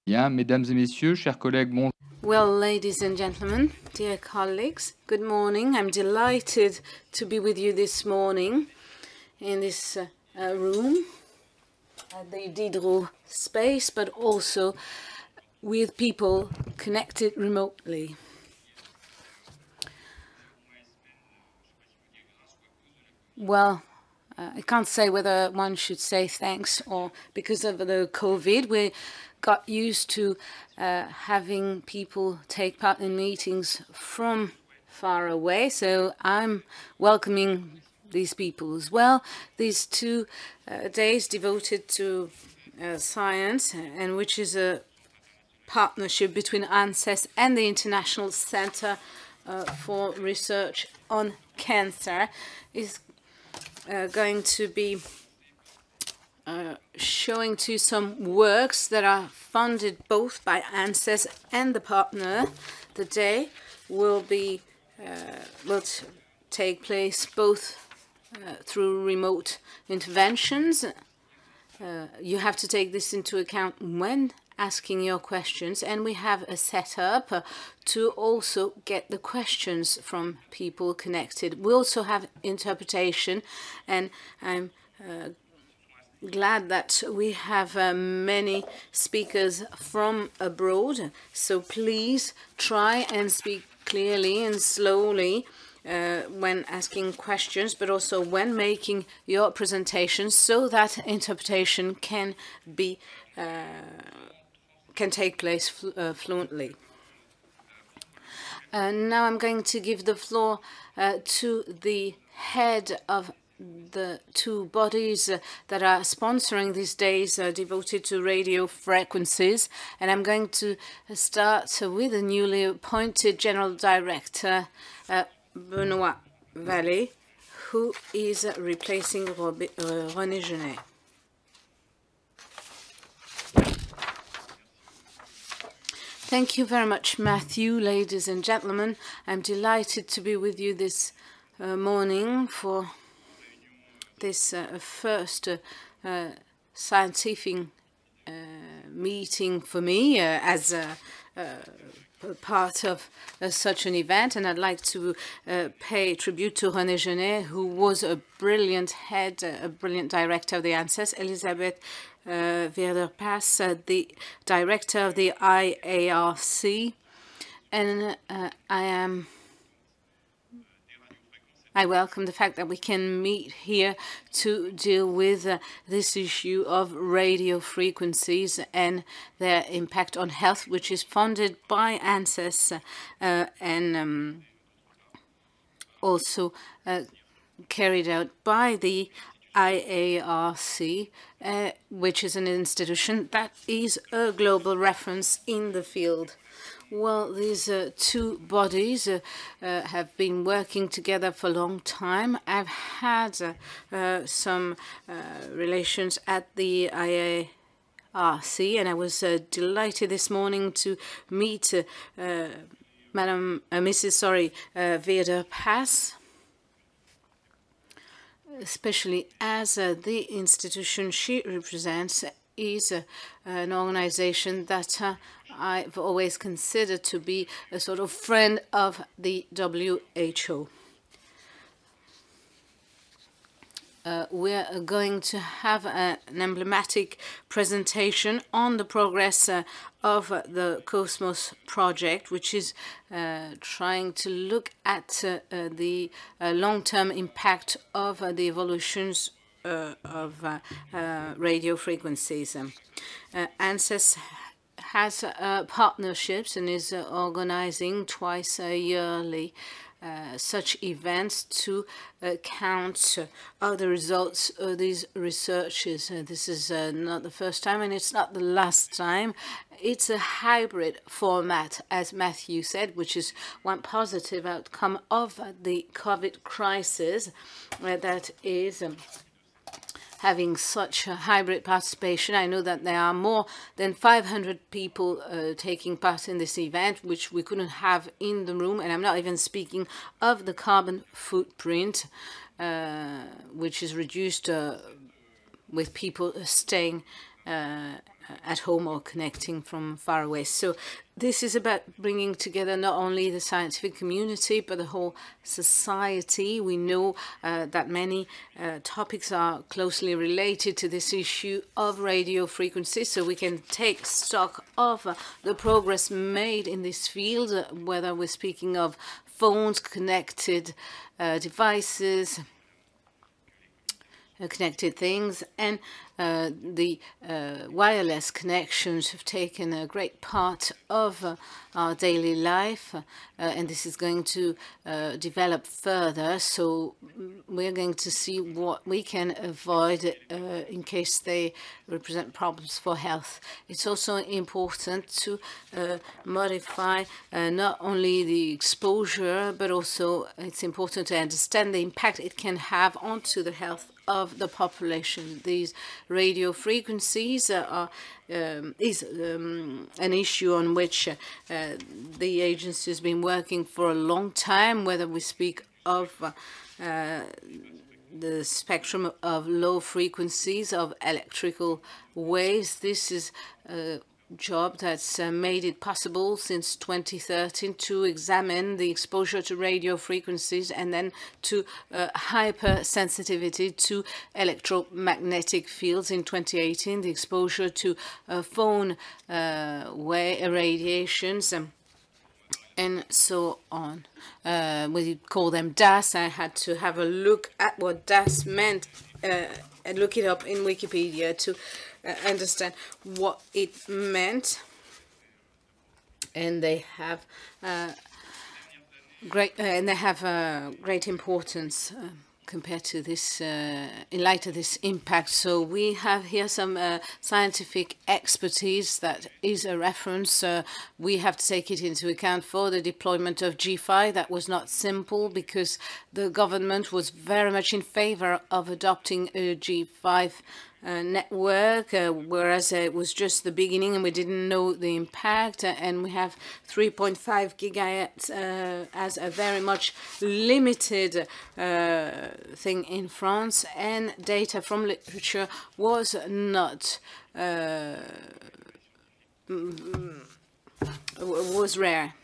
Bien, mesdames et messieurs, chers collègues, bon. Well, ladies and gentlemen, dear colleagues, good morning. I'm delighted to be with you this morning in this room at the Diderot space, but also with people connected remotely. Well, I can't say whether one should say thanks or because of the COVID, we got used to having people take part in meetings from far away. So I'm welcoming these people as well. These 2 days devoted to science, and which is a partnership between Anses and the International Center for Research on Cancer, is going to be showing to some works that are funded both by Anses and the partner. The day will take place both through remote interventions. You have to take this into account when asking your questions, and we have a setup to also get the questions from people connected. We also have interpretation, and I'm glad that we have many speakers from abroad. So please try and speak clearly and slowly when asking questions, but also when making your presentations, so that interpretation can take place fluently. Now I'm going to give the floor to the head of the 2 bodies that are sponsoring these days devoted to Radiofrequencies, and I'm going to start with the newly appointed General Director, Benoît Vallet, who is replacing René Genet. Thank you very much, Matthew. Ladies and gentlemen, I'm delighted to be with you this morning for this first scientific meeting for me as part of such an event. And I'd like to pay tribute to René Genet, who was a brilliant head, a brilliant director of the Anses, Elisabete Weiderpass, the director of the IARC, and I welcome the fact that we can meet here to deal with this issue of radio frequencies and their impact on health, which is funded by Anses and also carried out by the IARC, which is an institution that is a global reference in the field. Well, these 2 bodies have been working together for a long time. I've had some relations at the IARC, and I was delighted this morning to meet Mrs. Weiderpass, especially as the institution she represents is an organization that I've always considered to be a sort of friend of the WHO. We're going to have an emblematic presentation on the progress of the Cosmos project, which is trying to look at the long-term impact of the evolutions of radio frequencies. Anses has partnerships and is organizing twice yearly such events to count the results of these researches. This is not the first time, and it's not the last time. It's a hybrid format, as Matthew said, which is one positive outcome of the COVID crisis, that is having such a hybrid participation. I know that there are more than 500 people taking part in this event, which we couldn't have in the room. And I'm not even speaking of the carbon footprint, which is reduced with people staying at home or connecting from far away. So this is about bringing together not only the scientific community, but the whole society. We know that many topics are closely related to this issue of radio frequencies, so we can take stock of the progress made in this field, whether we're speaking of phones, connected devices, connected things, and the wireless connections have taken a great part of our daily life, and this is going to develop further. So we're going to see what we can avoid in case they represent problems for health. It's also important to modify not only the exposure, but also it's important to understand the impact it can have onto the health of the population. These radio frequencies is an issue on which the agency has been working for a long time, whether we speak of the spectrum of low frequencies of electrical waves. This is a job that's made it possible since 2013 to examine the exposure to radio frequencies and then to hypersensitivity to electromagnetic fields. In 2018, the exposure to phone radiations and so on. We call them DAS. I had to have a look at what DAS meant and look it up in Wikipedia to understand what it meant. And they have great importance compared to this, in light of this impact. So we have here some scientific expertise that is a reference. We have to take it into account for the deployment of G5. That was not simple because the government was very much in favor of adopting a G5 network, whereas it was just the beginning and we didn't know the impact, and we have 3.5 gigahertz as a very much limited thing in France, and data from literature was not was rare.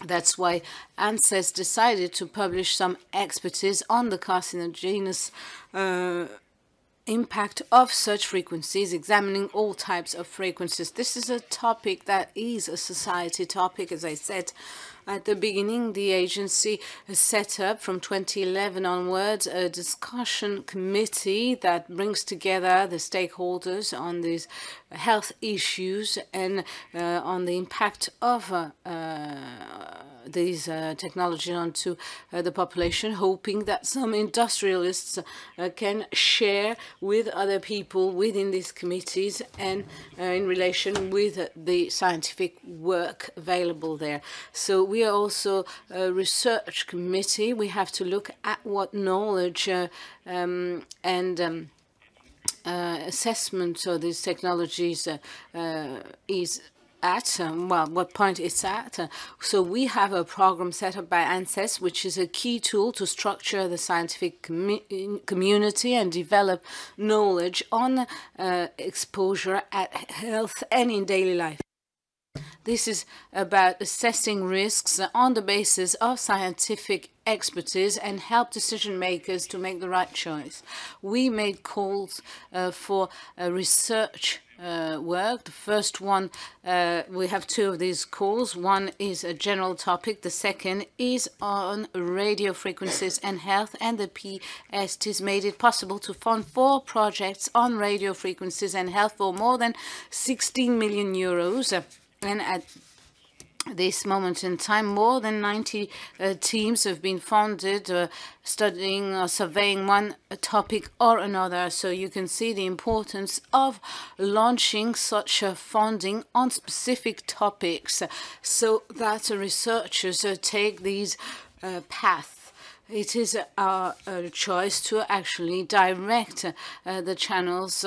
That's why Anses decided to publish some expertise on the carcinogenous impact of such frequencies, examining all types of frequencies. This is a topic that is a society topic. As I said at the beginning, the agency has set up from 2011 onwards a discussion committee that brings together the stakeholders on these health issues and on the impact of these technologies onto the population, hoping that some industrialists can share with other people within these committees and in relation with the scientific work available there. So we are also a research committee. We have to look at what knowledge and assessment of these technologies is at, what point it's at. So we have a program set up by Anses, which is a key tool to structure the scientific community and develop knowledge on exposure at health and in daily life. This is about assessing risks on the basis of scientific expertise and help decision makers to make the right choice. We made calls for research work. The first one, we have two of these calls. One is a general topic. The second is on radio frequencies and health, and the PSTs made it possible to fund 4 projects on radio frequencies and health for more than 16 million euros. And at this moment in time, more than 90 teams have been funded studying or surveying one topic or another. So you can see the importance of launching such funding on specific topics so that researchers take these paths. It is our choice to actually direct the channels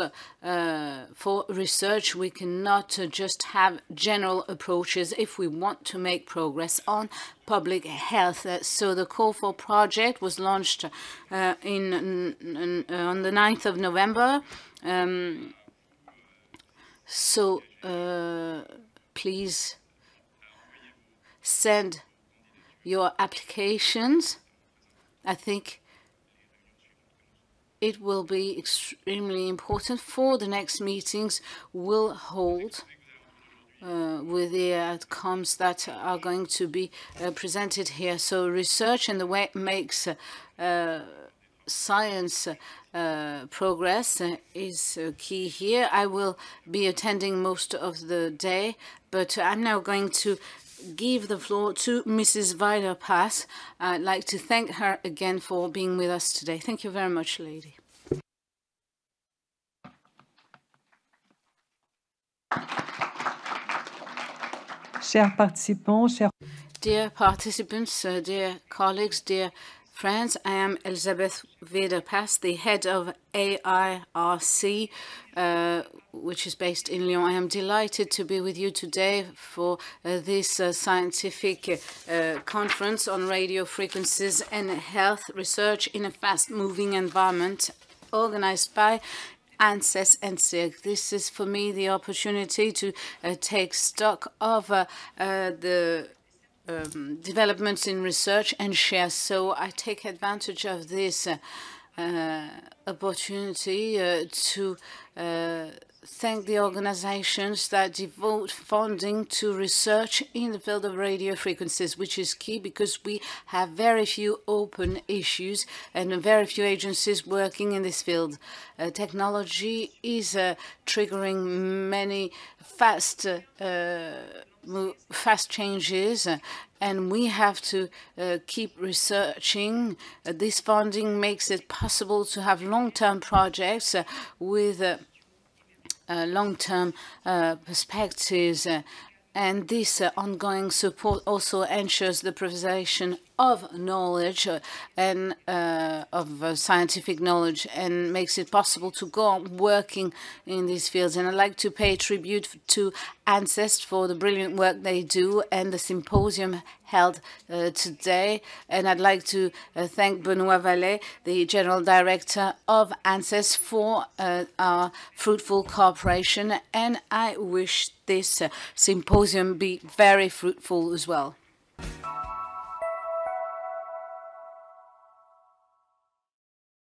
for research. We cannot just have general approaches if we want to make progress on public health. So the call for project was launched on the 9th of November. So please send your applications. I think it will be extremely important for the next meetings we'll hold with the outcomes that are going to be presented here. So research and the way it makes science progress is key here. I will be attending most of the day, but I'm now going to give the floor to Mrs. Weiderpass. I'd like to thank her again for being with us today. Thank you very much, lady. Chers participants, Dear participants, dear colleagues, dear friends, I am Elisabete Weiderpass, the head of IARC, which is based in Lyon. I am delighted to be with you today for this scientific conference on radio frequencies and health research in a fast-moving environment, organized by Anses and IARC. This is for me the opportunity to take stock of the developments in research and share. So I take advantage of this opportunity to thank the organizations that devote funding to research in the field of radio frequencies, which is key because we have very few open issues and very few agencies working in this field. Technology is triggering many fast changes, and we have to keep researching. This funding makes it possible to have long-term projects with long-term perspectives, and this ongoing support also ensures the preservation of knowledge and of scientific knowledge, and makes it possible to go on working in these fields. And I'd like to pay tribute to Anses for the brilliant work they do and the symposium held today. And I'd like to thank Benoît Vallet, the General Director of Anses, for our fruitful cooperation. And I wish this symposium be very fruitful as well.